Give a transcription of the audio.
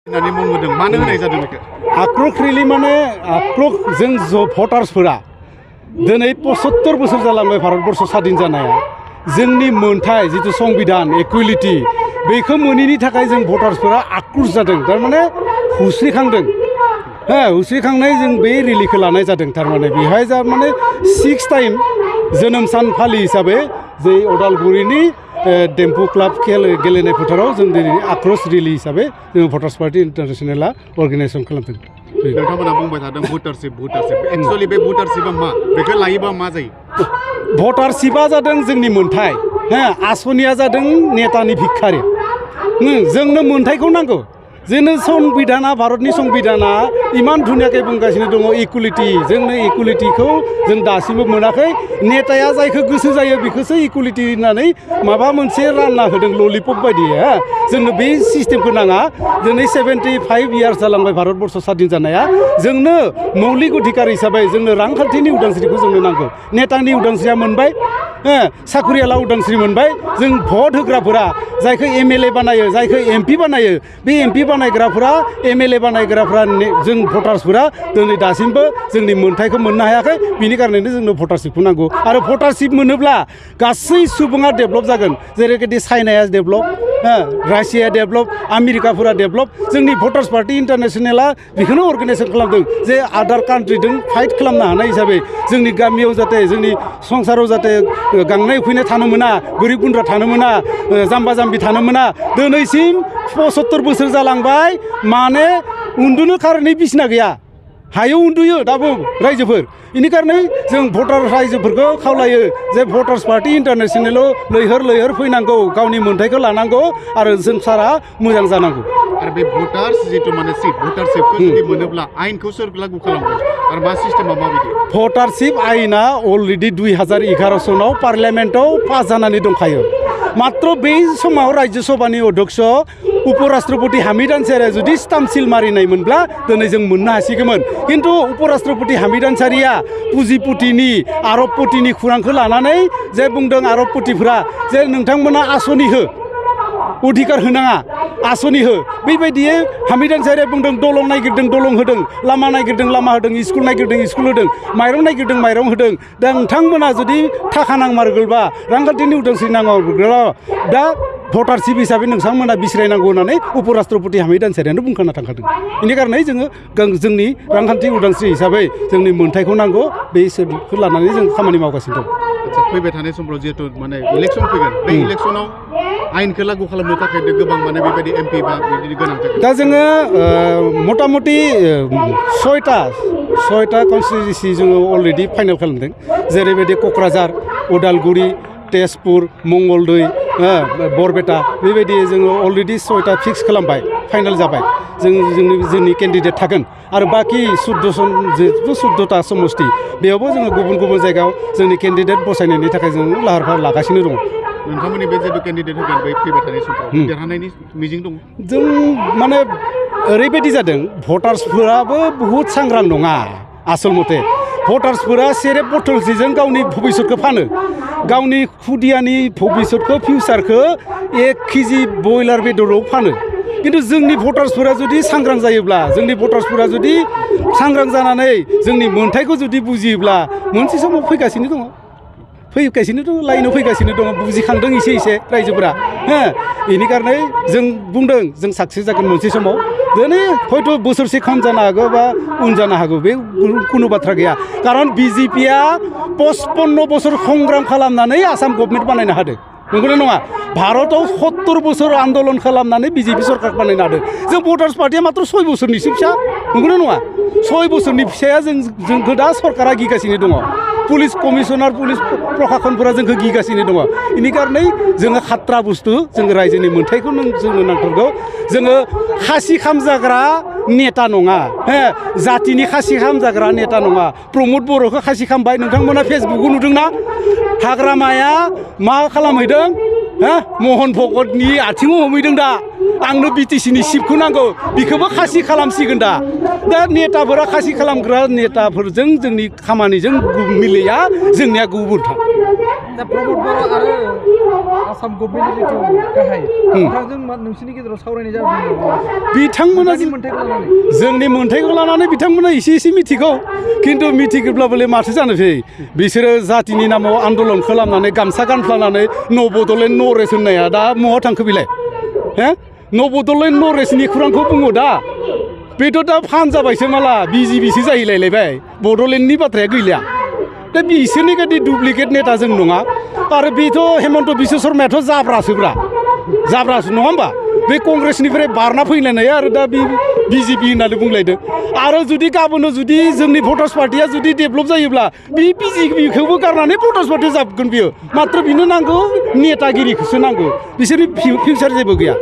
होननानै बुंदों मानो होनाय जादों बेखौ आक्रक रिलि माने आक्रक जों भटार्सफोरा दिनै 75 बोसोर जालांबाय भारतबर्ष स्वाधीन जानाया जोंनि मोनथाय जितु संबिधान इकुवेलिटी बेखौ मोनैनि थाखाय जों भटार्सफोरा आक्रोश जादों थारमाने हुस्रिखांदों हुस्रिखांनाय जों बे रिलिखौ लानाय जादों थारमाने बेहाय जा माने 6 टाइम जोनोम सान फालि हिसाबै जे अदालगुरिनि डेम्पु क्लाब गेलेनाय फोथाराव जों दिनै आक्रोश रिलि हिसाबै जों भटार्स पार्टी इन्टारनेशनेला अर्गानाइजेसन खालामदों नोंथांमोना बुंबाय थादों भटारशिप एक्चुअलि बे भटारशिपआ मा बेखौ लायोबा मा जायो भटारशिपआ जादों जोंनि मोनथाय आसनिया जादों नेतानि भिखारि जोंनो मोनथायखौ नांगौ जोंनो संबिधाना भारतनि संबिधाना इमान धुनियाकै बुंगासिनो दङ इकुवेलिटी जोंनो इकुवेलिटीखौ जों दासिमबो मोनाखै नेताया जायखौ गोसो जायो बेखौसो इकुवेलिटी होननानै माबा मोनसे रानना होदों ललिपप बायदि जोंनो बे सिस्टेमखौ नाङा दिनै 75 इयार्स जालांबाय भारतबर्ष स्वाधीन जानाया जोंनो मौलिक अधिकार हिसाबै जोंनो रांखान्थिनि उदांस्रिखौ जोंनो नांगौ नेतानि उदांस्रिया मोनबाय साख्रियाला उदांस्रि मोनबाय जों भट होग्राफोरा जायखौ एमएलए बानायो जायखौ एमपि बानायो बे एमपि बानायग्राफोरा एमएलए बानायग्राफोरा जों भटार्सफोरा दिनै दासिमबो जोंनि मोनथायखौ मोननो हायाखै बिनि कारनैनो जोंनो भटारशिपखौ नांगौ आरो भटारशिप मोनोब्ला गासै सुबुङा डेभेलप जागोन जेरैबायदि चाइनाया डेभेलप रासिया डेभेलप आमेरिकाफोरा डेभेलप जोंनि भटार्स पार्टी इन्टारनेशनेला बेखौनो अर्गानाइजेसन खालामदों जे आदार कान्ट्रिजों फाइट खालामनो हानाय हिसाबै जोंनि गामियाव जाहाथे जोंनि संसाराव जाहाथे गांनाय उखैनाय थानो मोना गोरिब गुन्द्रा थानो मोना जाम्बा जाम्बि थानो मोना दिनैसिम 75 बोसोर जालांबाय माने उन्दुनो खारनै बिसिना गैया हायाव उन्दुयो दाबो रायजोफोर बेनि कारनै जों भटार रायजोफोरखौ खावलायो जे भटार्स पार्टी इन्टारनेशनेलाव लैहोर फैनांगौ गावनि मोनथायखौ लानांगौ आरो संसारा मोजां जानांगौ आरो बे भटार्स जितु माने भटारशिपखौ जुदि मोनोब्ला आयेनखौ सोर लागू खालामगोन आरो मा सिस्टेमा माबायदि भटारशिप आयेना अलरेडि 2011 सनाव पार्लियामेन्टआव पास जानानै दंखायो मात्र बे समाव राज्य सभानि अध्यक्ष उपराष्ट्रपति हामिद आनसारिया जुदि स्टाम्प सिल मारिनायमोनब्ला दिनै जों मोननो हासिगौमोन खिन्थु उपराष्ट्रपति हामिद आनसारिया पुजिपुतिनि आरबपतिनि खुरांखौ लानानै जे बुंदों आरबपतिफोरा जे नोंथांमोना आसनि हो अधिकार होनाङा आसनि हो बेबायदियै हामिद आनसारिया बुंदों दलं नागिरदों दलं होदों लामा नागिरदों लामा होदों स्कुल नागिरदों स्कुल होदों माइरं नागिरदों माइरं होदों दा नोंथांमोना जुदि थाखा नांमारगोलबा रांखान्थिनि उदांस्रि नांमारगोलबा दा भटारशिप हिसाबै नोंथांमोना बिसरायनांगौ होननानै उपराष्ट्रपति हामिद आनसारियानो बुंखाना थांखादों बेनि कारनै जोङो जोंनि रांखान्थि उदांस्रि हिसाबै जोंनि मोनथायखौ नांगौ बे हिसाबखौ लानानै जों खामानि मावगासिनो दं आচ্ছা फैबाय थानाय समफ्राव जिहेतु माने इलेक्सन फैगोन बे इलेक्सनाव आयेनखौ लागू खालामनो थाखाय गोबां माने बेबायदि एमपि बा बिदिनो गोनां जागोन दा जोङो मटामटि 6टा कन्स्टिटुएन्सि जोङो अलरेडि फाइनाल खालामदों जेरैबायदि क'क्राझार उदालगुरि तेजपुर मंगलदै बरपेटा बेबायदि जोङो अलरेडि 6टा फिक्स खालामबाय फाइनाल जाबाय जोंनि केन्डिडेट थागोन आरो बाखि 14टा समष्टि बेयावबो जोङो गुबुन गुबुन जायगायाव जोंनि केन्डिडेट बसायनायनि थाखाय जों लाहार फाहार लागासिनो दङ नोंथांमोननि बे जितु केन्डिडेट होगोन बै फैबाय थानाय समफ्राव देरहानायनि मिजिं दं जों माने ओरैबायदि जादों भटार्सफोराबो बहुद सांग्रां नङा आसल मथे भटार्सफोरा सेरेब बथलसेजों गावनि भबिसतखौ फानो गावनि खुदियानि भबिसतखौ फिउचारखौ 1 केजि बयलार बेदराव फानो खिन्थु जोंनि भटार्सफोरा जुदि सांग्रां जायोब्ला जोंनि भटार्सफोरा जुदि सांग्रां जानानै जोंनि मोनथायखौ जुदि बुजियोब्ला मोनसे समाव फैगासिनो दङ लाइनाव फैगासिनो दङ बुजिखांदों एसे रायजोफोरा बेनि कारनै जों बुंदों जों साक्सेस जागोन मोनसे समाव दिनै हयथ' बोसोरसे खम जानो हागौ बा उन जानो हागौ बे खुनु बाथ्रा गैया कारन बिजेपिया 55 बोसोर संग्राम खालामनानै आसाम गभर्नमेन्ट बानायनो हादों नंगौना नङा भारताव 70 बोसोर आन्दलन खालामनानै बिजेपि सरकार बानायनो हादों जों भटार्स पार्टिया मात्र 6 बोसोरनिसो फिसा नंगौना नङा 6 बोसोरनि फिसाया जोंखौ दा सरकारा गिगासिनो दङ पुलिस कमिशनार पुलिस प्रशासनफोरा जोंखौ गिगासिनो दङ बेनि कारनै जोङो खाट्रा बुस्थु जोङो रायजोनि मोनथायखौ जोङो नांथारगौ जोङो खासि खामजाग्रा नेता नङा जातिनि खासि खामजाग्रा नेता नङा प्रमद बर'खौ खासि खामबाय नोंथांमोना फेसबुकआव नुदोंना हाग्रामाया मा खालामहैदों महन भगतनि आथिङाव हमहैदों दा आंनो बिटिसिनि सिटखौ नांगौ बेखौबो खासि खालामसिगोन दा नेताफोरा खासि खालामग्रा नेताफोरजों जोंनि खामानिजों मिलाया जोंनिया गुबुनथार दा प्रमद बर' आरो आसाम गभर्नमेन्टनि जिथु गाहाय बिथांजों नोंसिनि गेजेराव सावरायनाय जादों बिथांमोना मोन्थाइखौ लानानै जोंनि मोन्थाइखौ लानानै बिथांमोना एसे मिथिगौ खिन्थु मिथिगौब्लाबोले माथो जानोसै बिसोरो जातिनि नामाव आन्दलन खालामनानै गामसा गानफ्लानानै न' बड'लेण्ड नरेस होननाया दा बहा थांखो बिलाय हे न' बड'लेण्ड नरेसनि खुरांखौ बुङो दा बेथ' दा फान जाबायसो माला बिजिबिसो जाहैलायलायबाय बड'लेण्डनि बाथ्राया गैला दा बिसोरनि बायदि डुप्लिकेट नेता जों नङा आरो बेथ' हेमन्त बिश्व शर्मायाथ' जाब्रासो नङा होमबा बे कंग्रेसनिफ्राय बारना फैलायनाय आरो दा बिजेपि होननानै बुंलायदों आरो जुदि गाबोन जुदि जोंनि भटार्स पार्टिया जुदि डेभेलप जायोब्ला बे बिजेपिखौबो गारनानै भटार्स पार्टिया जाबगोन बियो मात्र बिनो नांगौ नेतागिरिखौसो नांगौ बिसोरनि फिउचार जेबो गैया